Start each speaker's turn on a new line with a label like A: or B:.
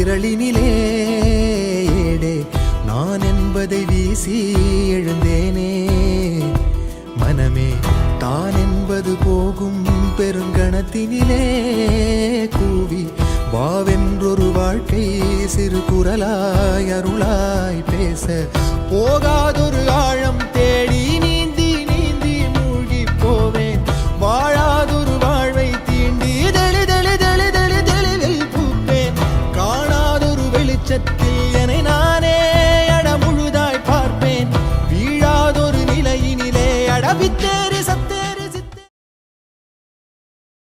A: இருளினிலே ஏடே நான் என்பதை வீசி எழுந்தேனே. மனமே தான் என்பது போகும் பெருங்கணத்தினிலே கூவி வாவென்றொரு வாழ்க்கை சிறு குரலாய் அருளாய் பேச போகாதொரு ஆழம் தேடி நீந்தி நீந்தி மூழ்கி போவேன். வாழாதொரு வாழ்வை தீண்டி தெளி தெளி தெளி தெளி தெளிவில் பூப்பேன். காணாதொரு வெளிச்சத்தில்